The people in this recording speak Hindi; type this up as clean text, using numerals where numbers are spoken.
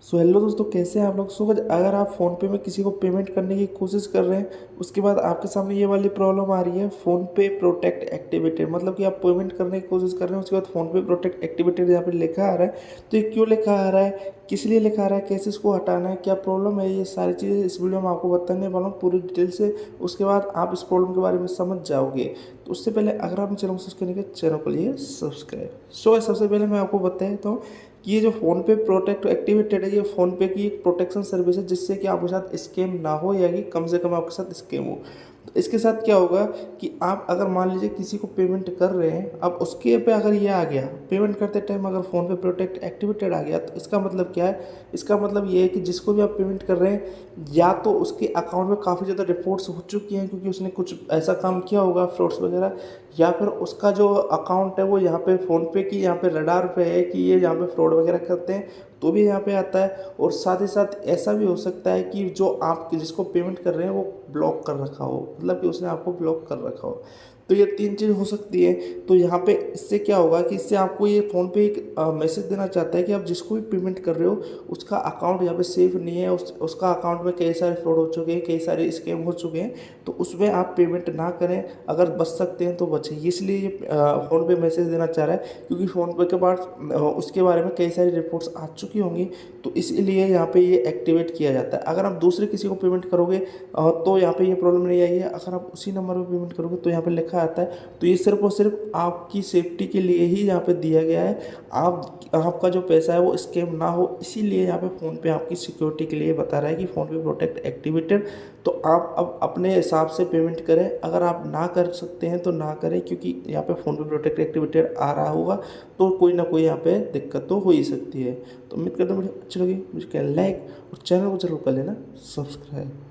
सो हेलो दोस्तों, कैसे हैं आप लोग। सो अगर आप फ़ोनपे में किसी को पेमेंट करने की कोशिश कर रहे हैं, उसके बाद आपके सामने ये वाली प्रॉब्लम आ रही है, फ़ोनपे प्रोटेक्ट एक्टिवेटेड, मतलब कि आप पेमेंट करने की कोशिश कर रहे हैं, उसके बाद फ़ोनपे प्रोटेक्ट एक्टिवेटेड यहाँ पे लिखा आ रहा है। तो ये क्यों लिखा आ रहा है, किस लिए लिखा आ रहा है, कैसे इसको हटाना है, क्या प्रॉब्लम है, ये सारी चीज़ें इस वीडियो में आपको बताने वाला हूँ पूरी डिटेल से। उसके बाद आप इस प्रॉब्लम के बारे में समझ जाओगे। तो उससे पहले अगर आप चैनल को सब्सक्राइब नहीं किया, चैनल को लिए सब्सक्राइब। सो सबसे पहले मैं आपको बता देता हूँ कि ये जो फ़ोनपे प्रोटेक्ट एक्टिवेटेड है, ये फ़ोनपे की एक प्रोटेक्शन सर्विस है, जिससे कि आपके साथ स्कैम ना हो या कि कम से कम आपके साथ स्कैम हो। तो इसके साथ क्या होगा कि आप अगर मान लीजिए किसी को पेमेंट कर रहे हैं, अब उसके पे अगर ये आ गया पेमेंट करते टाइम, अगर फ़ोनपे प्रोटेक्ट एक्टिवेटेड आ गया, तो इसका मतलब क्या है। इसका मतलब ये है कि जिसको भी आप पेमेंट कर रहे हैं, या तो उसके अकाउंट में काफ़ी ज़्यादा रिपोर्ट्स हो चुकी हैं क्योंकि उसने कुछ ऐसा काम किया होगा फ्रॉड्स वगैरह, या फिर उसका जो अकाउंट है वो यहाँ पे फ़ोनपे की यहाँ पे रडार पे है कि ये यहाँ पे फ्रॉड वगैरह करते हैं, तो भी यहाँ पे आता है। और साथ ही साथ ऐसा भी हो सकता है कि जो आप जिसको पेमेंट कर रहे हैं वो ब्लॉक कर रखा हो, मतलब कि उसने आपको ब्लॉक कर रखा हो। तो ये तीन चीज़ हो सकती है। तो यहाँ पे इससे क्या होगा कि इससे आपको ये फ़ोनपे एक मैसेज देना चाहता है कि आप जिसको भी पेमेंट कर रहे हो उसका अकाउंट यहाँ पे सेफ नहीं है, उसका अकाउंट में कई सारे फ्रॉड हो चुके हैं, कई सारे स्कैम हो चुके हैं, तो उसमें आप पेमेंट ना करें। अगर बच सकते हैं तो बचें, इसलिए ये फ़ोनपे मैसेज देना चाह रहा है, क्योंकि फ़ोनपे के बाद उसके बारे में कई सारी रिपोर्ट्स आ चुकी होंगी। तो इसलिए यहाँ पे ये एक्टिवेट किया जाता है। अगर आप दूसरे किसी को पेमेंट करोगे तो यहाँ पे ये प्रॉब्लम नहीं आई है। अगर आप उसी नंबर पर पेमेंट करोगे तो यहाँ पे लिखा आता है। तो ये सिर्फ और सिर्फ आपकी सेफ्टी के लिए ही यहाँ पे दिया गया है। आपका जो पैसा है वो स्कैम ना हो, इसीलिए यहाँ पे फ़ोनपे आपकी सिक्योरिटी के लिए बता रहा है कि फ़ोनपे प्रोटेक्ट एक्टिवेटेड। तो आप अब अपने हिसाब से पेमेंट करें। अगर आप ना कर सकते हैं तो ना करें, क्योंकि यहाँ पे फ़ोनपे प्रोटेक्ट एक्टिवेटेड आ रहा होगा, तो कोई ना कोई यहाँ पे दिक्कत तो हो ही सकती है। तो उम्मीद करता हूँ मुझे अच्छी लगी, मुझे क्या लाइक और चैनल को जरूर कर लेना सब्सक्राइब।